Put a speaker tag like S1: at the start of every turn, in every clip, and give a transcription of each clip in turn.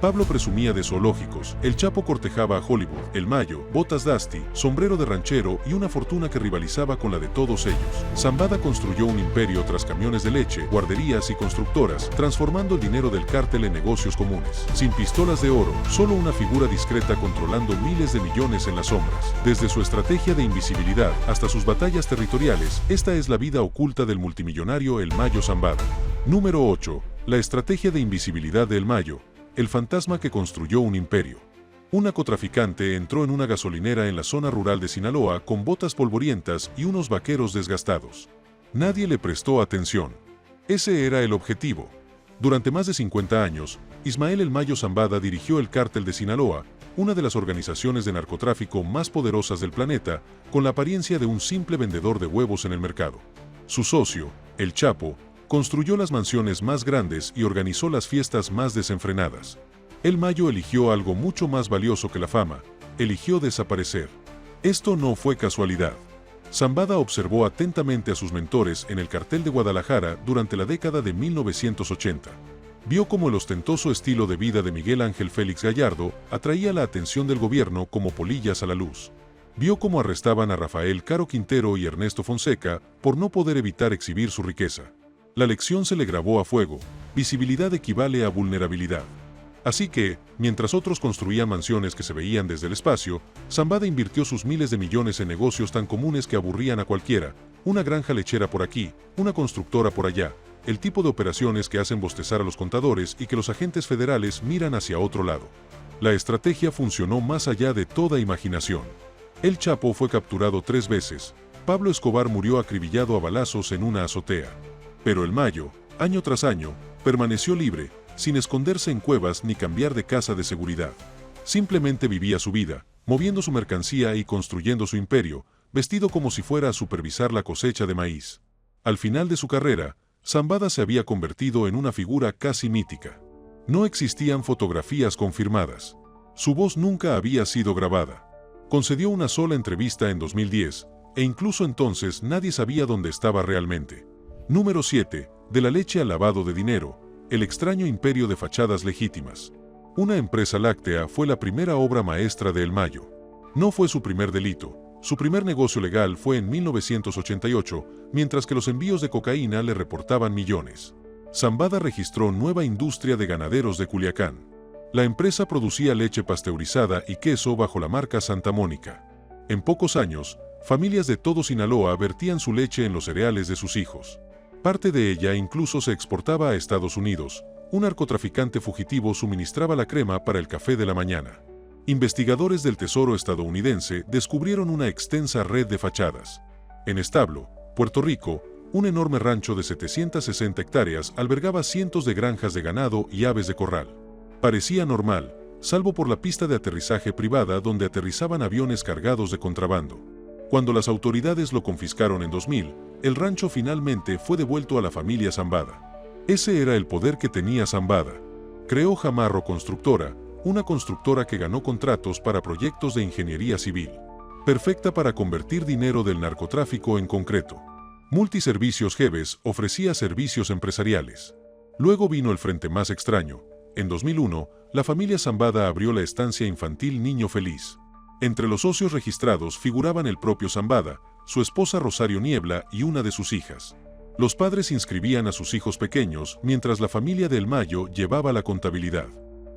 S1: Pablo presumía de zoológicos, el Chapo cortejaba a Hollywood, el Mayo, botas Dusty, sombrero de ranchero y una fortuna que rivalizaba con la de todos ellos. Zambada construyó un imperio tras camiones de leche, guarderías y constructoras, transformando el dinero del cártel en negocios comunes. Sin pistolas de oro, solo una figura discreta controlando miles de millones en las sombras. Desde su estrategia de invisibilidad hasta sus batallas territoriales, esta es la vida oculta del multimillonario El Mayo Zambada. Número 8. La estrategia de invisibilidad de El Mayo. El fantasma que construyó un imperio. Un narcotraficante entró en una gasolinera en la zona rural de Sinaloa con botas polvorientas y unos vaqueros desgastados. Nadie le prestó atención. Ese era el objetivo. Durante más de 50 años, Ismael El Mayo Zambada dirigió el Cártel de Sinaloa, una de las organizaciones de narcotráfico más poderosas del planeta, con la apariencia de un simple vendedor de huevos en el mercado. Su socio, El Chapo, construyó las mansiones más grandes y organizó las fiestas más desenfrenadas. El Mayo eligió algo mucho más valioso que la fama, eligió desaparecer. Esto no fue casualidad. Zambada observó atentamente a sus mentores en el cartel de Guadalajara durante la década de 1980. Vio cómo el ostentoso estilo de vida de Miguel Ángel Félix Gallardo atraía la atención del gobierno como polillas a la luz. Vio cómo arrestaban a Rafael Caro Quintero y Ernesto Fonseca por no poder evitar exhibir su riqueza. La lección se le grabó a fuego: visibilidad equivale a vulnerabilidad. Así que, mientras otros construían mansiones que se veían desde el espacio, Zambada invirtió sus miles de millones en negocios tan comunes que aburrían a cualquiera: una granja lechera por aquí, una constructora por allá, el tipo de operaciones que hacen bostezar a los contadores y que los agentes federales miran hacia otro lado. La estrategia funcionó más allá de toda imaginación. El Chapo fue capturado 3 veces. Pablo Escobar murió acribillado a balazos en una azotea. Pero El Mayo, año tras año, permaneció libre, sin esconderse en cuevas ni cambiar de casa de seguridad. Simplemente vivía su vida, moviendo su mercancía y construyendo su imperio, vestido como si fuera a supervisar la cosecha de maíz. Al final de su carrera, Zambada se había convertido en una figura casi mítica. No existían fotografías confirmadas. Su voz nunca había sido grabada. Concedió una sola entrevista en 2010, e incluso entonces nadie sabía dónde estaba realmente. Número 7. De la leche al lavado de dinero, el extraño imperio de fachadas legítimas. Una empresa láctea fue la primera obra maestra de El Mayo. No fue su primer delito. Su primer negocio legal fue en 1988, mientras que los envíos de cocaína le reportaban millones. Zambada registró nueva industria de ganaderos de Culiacán. La empresa producía leche pasteurizada y queso bajo la marca Santa Mónica. En pocos años, familias de todo Sinaloa vertían su leche en los cereales de sus hijos. Parte de ella incluso se exportaba a Estados Unidos. Un narcotraficante fugitivo suministraba la crema para el café de la mañana. Investigadores del Tesoro estadounidense descubrieron una extensa red de fachadas. En Establo, Puerto Rico, un enorme rancho de 760 hectáreas albergaba cientos de granjas de ganado y aves de corral. Parecía normal, salvo por la pista de aterrizaje privada donde aterrizaban aviones cargados de contrabando. Cuando las autoridades lo confiscaron en 2000, el rancho finalmente fue devuelto a la familia Zambada. Ese era el poder que tenía Zambada. Creó Jamarro Constructora, una constructora que ganó contratos para proyectos de ingeniería civil. Perfecta para convertir dinero del narcotráfico en concreto. Multiservicios Jeves ofrecía servicios empresariales. Luego vino el frente más extraño. En 2001, la familia Zambada abrió la estancia infantil Niño Feliz. Entre los socios registrados figuraban el propio Zambada, su esposa Rosario Niebla y una de sus hijas. Los padres inscribían a sus hijos pequeños, mientras la familia de El Mayo llevaba la contabilidad.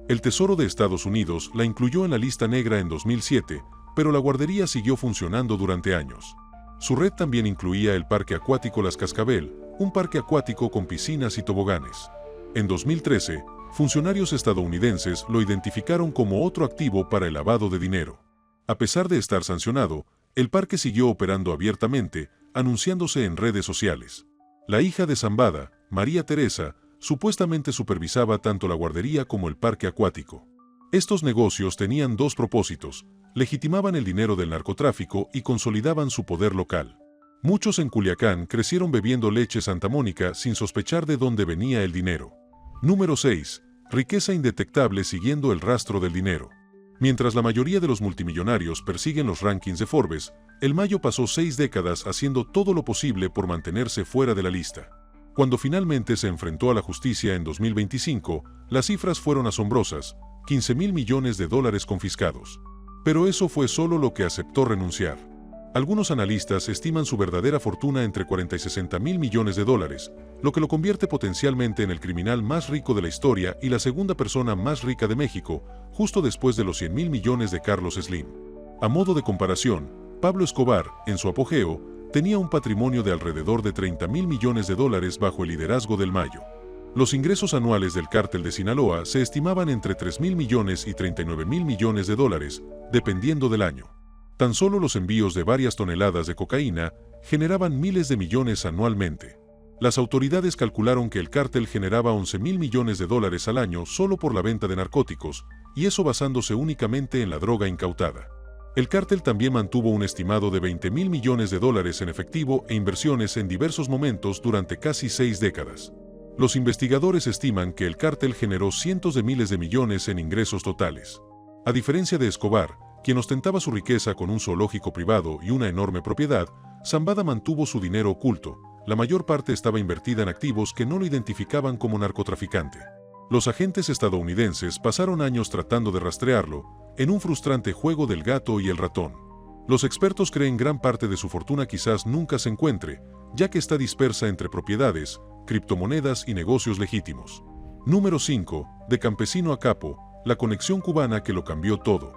S1: El Tesoro de Estados Unidos la incluyó en la lista negra en 2007, pero la guardería siguió funcionando durante años. Su red también incluía el Parque Acuático Las Cascabel, un parque acuático con piscinas y toboganes. En 2013, funcionarios estadounidenses lo identificaron como otro activo para el lavado de dinero. A pesar de estar sancionado, el parque siguió operando abiertamente, anunciándose en redes sociales. La hija de Zambada, María Teresa, supuestamente supervisaba tanto la guardería como el parque acuático. Estos negocios tenían 2 propósitos: legitimaban el dinero del narcotráfico y consolidaban su poder local. Muchos en Culiacán crecieron bebiendo leche Santa Mónica sin sospechar de dónde venía el dinero. Número 6. Riqueza indetectable siguiendo el rastro del dinero. Mientras la mayoría de los multimillonarios persiguen los rankings de Forbes, El Mayo pasó 6 décadas haciendo todo lo posible por mantenerse fuera de la lista. Cuando finalmente se enfrentó a la justicia en 2025, las cifras fueron asombrosas: 15.000 millones de dólares confiscados. Pero eso fue solo lo que aceptó renunciar. Algunos analistas estiman su verdadera fortuna entre 40 y 60.000 millones de dólares, lo que lo convierte potencialmente en el criminal más rico de la historia y la segunda persona más rica de México, justo después de los 100.000 millones de Carlos Slim. A modo de comparación, Pablo Escobar, en su apogeo, tenía un patrimonio de alrededor de 30.000 millones de dólares bajo el liderazgo del Mayo. Los ingresos anuales del cártel de Sinaloa se estimaban entre 3.000 millones y 39.000 millones de dólares, dependiendo del año. Tan solo los envíos de varias toneladas de cocaína generaban miles de millones anualmente. Las autoridades calcularon que el cártel generaba 11.000 millones de dólares al año solo por la venta de narcóticos, y eso basándose únicamente en la droga incautada. El cártel también mantuvo un estimado de 20.000 millones de dólares en efectivo e inversiones en diversos momentos durante casi 6 décadas. Los investigadores estiman que el cártel generó cientos de miles de millones en ingresos totales. A diferencia de Escobar, quien ostentaba su riqueza con un zoológico privado y una enorme propiedad, Zambada mantuvo su dinero oculto. La mayor parte estaba invertida en activos que no lo identificaban como narcotraficante. Los agentes estadounidenses pasaron años tratando de rastrearlo, en un frustrante juego del gato y el ratón. Los expertos creen gran parte de su fortuna quizás nunca se encuentre, ya que está dispersa entre propiedades, criptomonedas y negocios legítimos. Número 5. De campesino a capo, la conexión cubana que lo cambió todo.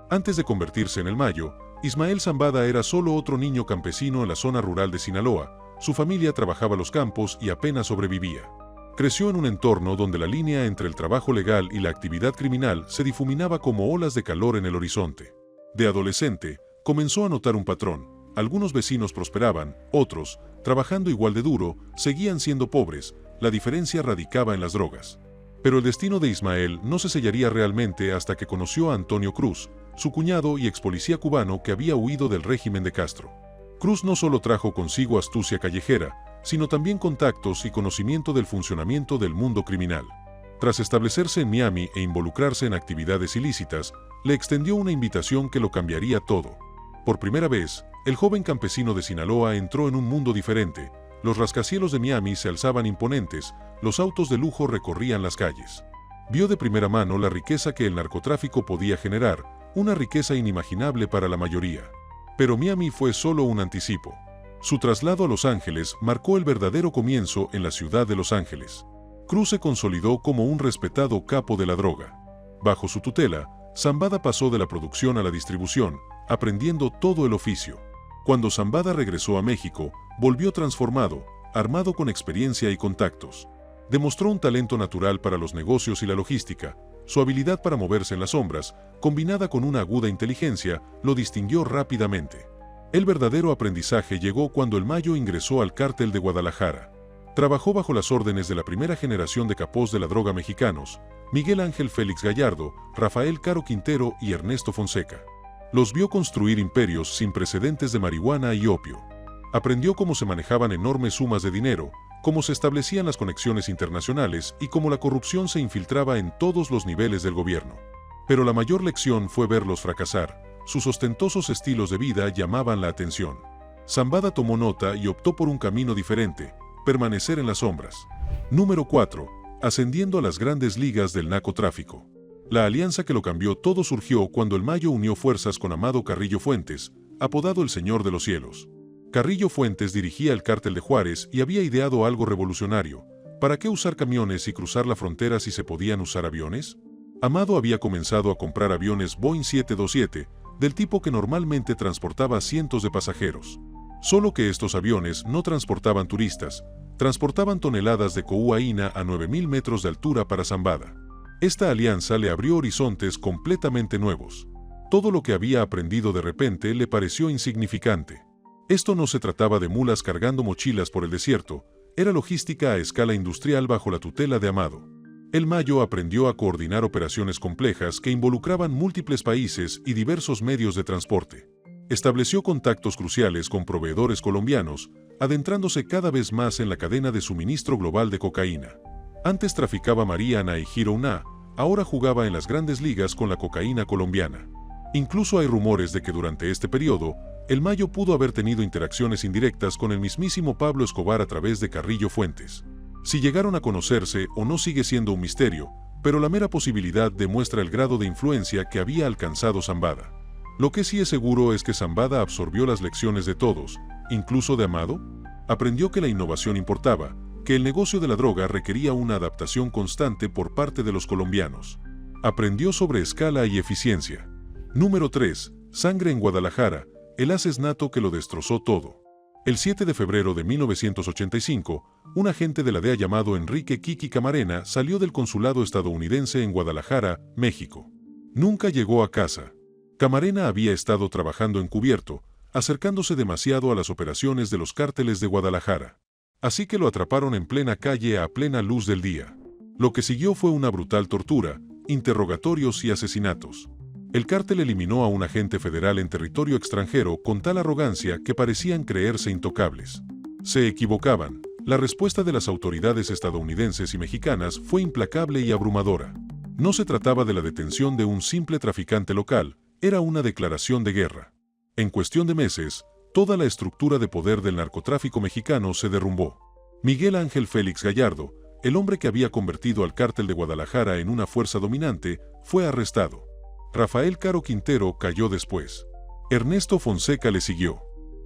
S1: Antes de convertirse en el Mayo, Ismael Zambada era solo otro niño campesino en la zona rural de Sinaloa. Su familia trabajaba los campos y apenas sobrevivía. Creció en un entorno donde la línea entre el trabajo legal y la actividad criminal se difuminaba como olas de calor en el horizonte. De adolescente, comenzó a notar un patrón. Algunos vecinos prosperaban, otros, trabajando igual de duro, seguían siendo pobres. La diferencia radicaba en las drogas. Pero el destino de Ismael no se sellaría realmente hasta que conoció a Antonio Cruz, su cuñado y expolicía cubano que había huido del régimen de Castro. Cruz no solo trajo consigo astucia callejera, sino también contactos y conocimiento del funcionamiento del mundo criminal. Tras establecerse en Miami e involucrarse en actividades ilícitas, le extendió una invitación que lo cambiaría todo. Por primera vez, el joven campesino de Sinaloa entró en un mundo diferente. Los rascacielos de Miami se alzaban imponentes, los autos de lujo recorrían las calles. Vio de primera mano la riqueza que el narcotráfico podía generar, una riqueza inimaginable para la mayoría. Pero Miami fue solo un anticipo. Su traslado a Los Ángeles marcó el verdadero comienzo en la ciudad de Los Ángeles. Cruz se consolidó como un respetado capo de la droga. Bajo su tutela, Zambada pasó de la producción a la distribución, aprendiendo todo el oficio. Cuando Zambada regresó a México, volvió transformado, armado con experiencia y contactos. Demostró un talento natural para los negocios y la logística. Su habilidad para moverse en las sombras, combinada con una aguda inteligencia, lo distinguió rápidamente. El verdadero aprendizaje llegó cuando el Mayo ingresó al cártel de Guadalajara. Trabajó bajo las órdenes de la primera generación de capós de la droga mexicanos, Miguel Ángel Félix Gallardo, Rafael Caro Quintero y Ernesto Fonseca. Los vio construir imperios sin precedentes de marihuana y opio. Aprendió cómo se manejaban enormes sumas de dinero, cómo se establecían las conexiones internacionales y cómo la corrupción se infiltraba en todos los niveles del gobierno. Pero la mayor lección fue verlos fracasar. Sus ostentosos estilos de vida llamaban la atención. Zambada tomó nota y optó por un camino diferente: permanecer en las sombras. Número 4. Ascendiendo a las grandes ligas del narcotráfico. La alianza que lo cambió todo surgió cuando el Mayo unió fuerzas con Amado Carrillo Fuentes, apodado el Señor de los Cielos. Carrillo Fuentes dirigía el cártel de Juárez y había ideado algo revolucionario. ¿Para qué usar camiones y cruzar la frontera si se podían usar aviones? Amado había comenzado a comprar aviones Boeing 727, del tipo que normalmente transportaba cientos de pasajeros. Solo que estos aviones no transportaban turistas, transportaban toneladas de cocaína a 9.000 metros de altura para Zambada. Esta alianza le abrió horizontes completamente nuevos. Todo lo que había aprendido de repente le pareció insignificante. Esto no se trataba de mulas cargando mochilas por el desierto, era logística a escala industrial bajo la tutela de Amado. El Mayo aprendió a coordinar operaciones complejas que involucraban múltiples países y diversos medios de transporte. Estableció contactos cruciales con proveedores colombianos, adentrándose cada vez más en la cadena de suministro global de cocaína. Antes traficaba Mariana y Girona, ahora jugaba en las grandes ligas con la cocaína colombiana. Incluso hay rumores de que durante este periodo, el Mayo pudo haber tenido interacciones indirectas con el mismísimo Pablo Escobar a través de Carrillo Fuentes. Si llegaron a conocerse o no sigue siendo un misterio, pero la mera posibilidad demuestra el grado de influencia que había alcanzado Zambada. Lo que sí es seguro es que Zambada absorbió las lecciones de todos, incluso de Amado. Aprendió que la innovación importaba, que el negocio de la droga requería una adaptación constante por parte de los colombianos. Aprendió sobre escala y eficiencia. Número 3. Sangre en Guadalajara, el asesinato que lo destrozó todo. El 7 de febrero de 1985, un agente de la DEA llamado Enrique Kiki Camarena salió del consulado estadounidense en Guadalajara, México. Nunca llegó a casa. Camarena había estado trabajando encubierto, acercándose demasiado a las operaciones de los cárteles de Guadalajara. Así que lo atraparon en plena calle a plena luz del día. Lo que siguió fue una brutal tortura, interrogatorios y asesinatos. El cártel eliminó a un agente federal en territorio extranjero con tal arrogancia que parecían creerse intocables. Se equivocaban. La respuesta de las autoridades estadounidenses y mexicanas fue implacable y abrumadora. No se trataba de la detención de un simple traficante local, era una declaración de guerra. En cuestión de meses, toda la estructura de poder del narcotráfico mexicano se derrumbó. Miguel Ángel Félix Gallardo, el hombre que había convertido al cártel de Guadalajara en una fuerza dominante, fue arrestado. Rafael Caro Quintero cayó después. Ernesto Fonseca le siguió.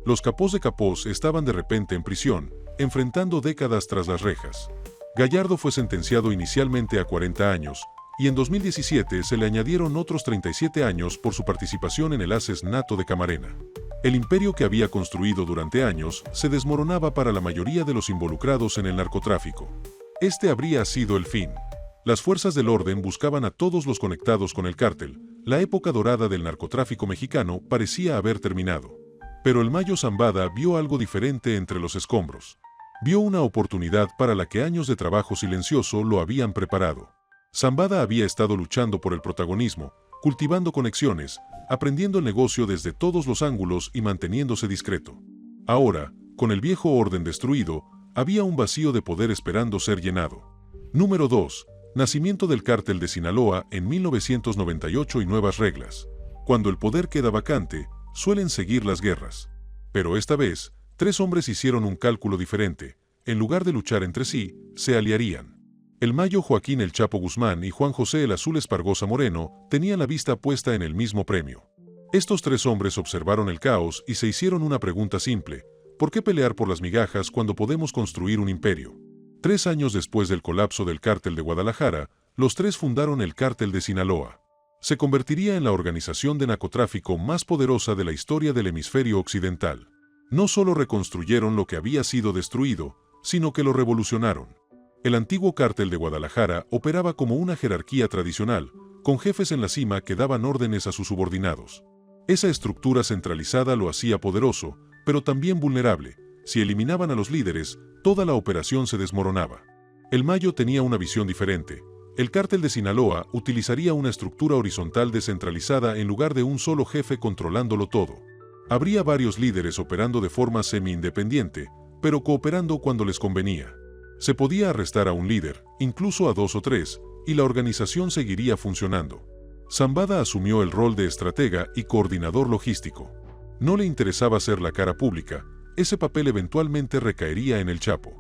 S1: Los capós de capós estaban de repente en prisión, enfrentando décadas tras las rejas. Gallardo fue sentenciado inicialmente a 40 años, y en 2017 se le añadieron otros 37 años por su participación en el asesinato de Camarena. El imperio que había construido durante años se desmoronaba para la mayoría de los involucrados en el narcotráfico. Este habría sido el fin. Las fuerzas del orden buscaban a todos los conectados con el cártel. La época dorada del narcotráfico mexicano parecía haber terminado. Pero el Mayo Zambada vio algo diferente entre los escombros. Vio una oportunidad para la que años de trabajo silencioso lo habían preparado. Zambada había estado luchando por el protagonismo, cultivando conexiones, aprendiendo el negocio desde todos los ángulos y manteniéndose discreto. Ahora, con el viejo orden destruido, había un vacío de poder esperando ser llenado. Número 2. Nacimiento del cártel de Sinaloa en 1998 y nuevas reglas. Cuando el poder queda vacante, suelen seguir las guerras. Pero esta vez, 3 hombres hicieron un cálculo diferente. En lugar de luchar entre sí, se aliarían. El Mayo Joaquín El Chapo Guzmán y Juan José El Azul Espargosa Moreno tenían la vista puesta en el mismo premio. Estos 3 hombres observaron el caos y se hicieron una pregunta simple: ¿por qué pelear por las migajas cuando podemos construir un imperio? 3 años después del colapso del cártel de Guadalajara, los 3 fundaron el cártel de Sinaloa. Se convertiría en la organización de narcotráfico más poderosa de la historia del hemisferio occidental. No solo reconstruyeron lo que había sido destruido, sino que lo revolucionaron. El antiguo cártel de Guadalajara operaba como una jerarquía tradicional, con jefes en la cima que daban órdenes a sus subordinados. Esa estructura centralizada lo hacía poderoso, pero también vulnerable. Si eliminaban a los líderes, toda la operación se desmoronaba. El Mayo tenía una visión diferente. El cártel de Sinaloa utilizaría una estructura horizontal descentralizada en lugar de un solo jefe controlándolo todo. Habría varios líderes operando de forma semi-independiente, pero cooperando cuando les convenía. Se podía arrestar a un líder, incluso a 2 o 3, y la organización seguiría funcionando. Zambada asumió el rol de estratega y coordinador logístico. No le interesaba ser la cara pública. Ese papel eventualmente recaería en el Chapo.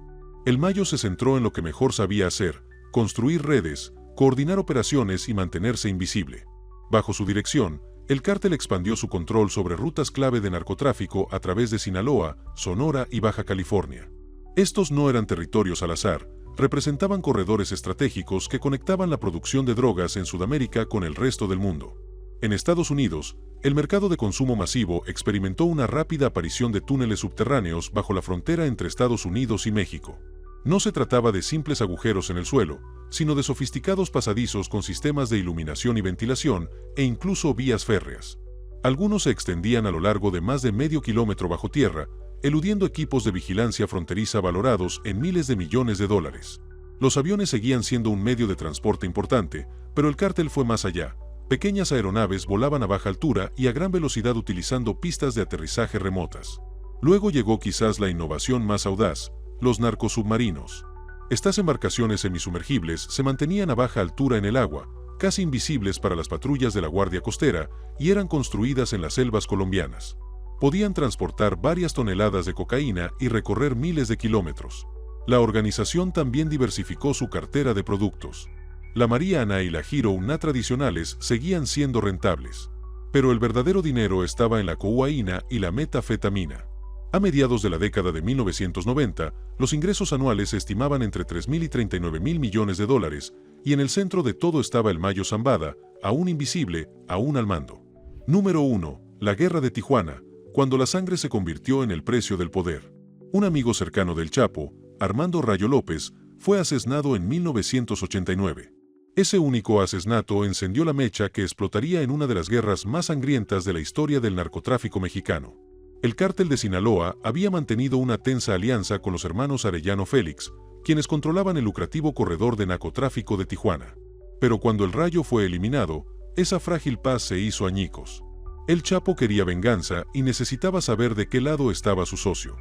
S1: El Mayo se centró en lo que mejor sabía hacer: construir redes, coordinar operaciones y mantenerse invisible. Bajo su dirección, el cártel expandió su control sobre rutas clave de narcotráfico a través de Sinaloa, Sonora y Baja California. Estos no eran territorios al azar, representaban corredores estratégicos que conectaban la producción de drogas en Sudamérica con el resto del mundo. En Estados Unidos, el mercado de consumo masivo experimentó una rápida aparición de túneles subterráneos bajo la frontera entre Estados Unidos y México. No se trataba de simples agujeros en el suelo, sino de sofisticados pasadizos con sistemas de iluminación y ventilación, e incluso vías férreas. Algunos se extendían a lo largo de más de medio kilómetro bajo tierra, eludiendo equipos de vigilancia fronteriza valorados en miles de millones de dólares. Los aviones seguían siendo un medio de transporte importante, pero el cártel fue más allá. Pequeñas aeronaves volaban a baja altura y a gran velocidad utilizando pistas de aterrizaje remotas. Luego llegó quizás la innovación más audaz: los narcosubmarinos. Estas embarcaciones semisumergibles se mantenían a baja altura en el agua, casi invisibles para las patrullas de la Guardia Costera, y eran construidas en las selvas colombianas. Podían transportar varias toneladas de cocaína y recorrer miles de kilómetros. La organización también diversificó su cartera de productos. La Mariana y la Hero Una tradicionales seguían siendo rentables. Pero el verdadero dinero estaba en la cocaína y la metafetamina. A mediados de la década de 1990, los ingresos anuales se estimaban entre 3.000 y 39.000 millones de dólares, y en el centro de todo estaba el Mayo Zambada, aún invisible, aún al mando. Número 1. La Guerra de Tijuana, cuando la sangre se convirtió en el precio del poder. Un amigo cercano del Chapo, Armando Rayo López, fue asesinado en 1989. Ese único asesinato encendió la mecha que explotaría en una de las guerras más sangrientas de la historia del narcotráfico mexicano. El cártel de Sinaloa había mantenido una tensa alianza con los hermanos Arellano Félix, quienes controlaban el lucrativo corredor de narcotráfico de Tijuana. Pero cuando el Rayo fue eliminado, esa frágil paz se hizo añicos. El Chapo quería venganza y necesitaba saber de qué lado estaba su socio.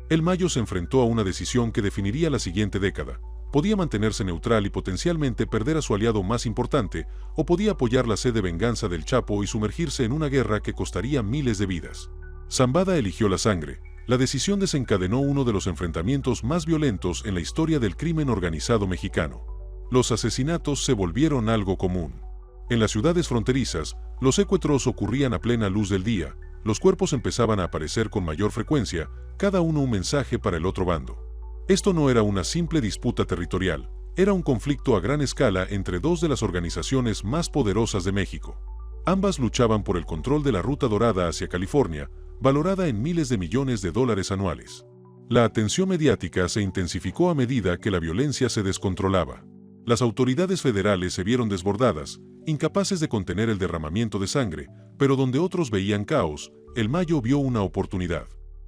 S1: El Mayo se enfrentó a una decisión que definiría la siguiente década. Podía mantenerse neutral y potencialmente perder a su aliado más importante, o podía apoyar la sed de venganza del Chapo y sumergirse en una guerra que costaría miles de vidas. Zambada eligió la sangre. La decisión desencadenó uno de los enfrentamientos más violentos en la historia del crimen organizado mexicano. Los asesinatos se volvieron algo común. En las ciudades fronterizas, los secuestros ocurrían a plena luz del día, los cuerpos empezaban a aparecer con mayor frecuencia, cada uno un mensaje para el otro bando. Esto no era una simple disputa territorial, era un conflicto a gran escala entre dos de las organizaciones más poderosas de México. Ambas luchaban por el control de la Ruta Dorada hacia California, valorada en miles de millones de dólares anuales. La atención mediática se intensificó a medida que la violencia se descontrolaba. Las autoridades federales se vieron desbordadas, incapaces de contener el derramamiento de sangre, pero donde otros veían caos, el Mayo vio una oportunidad.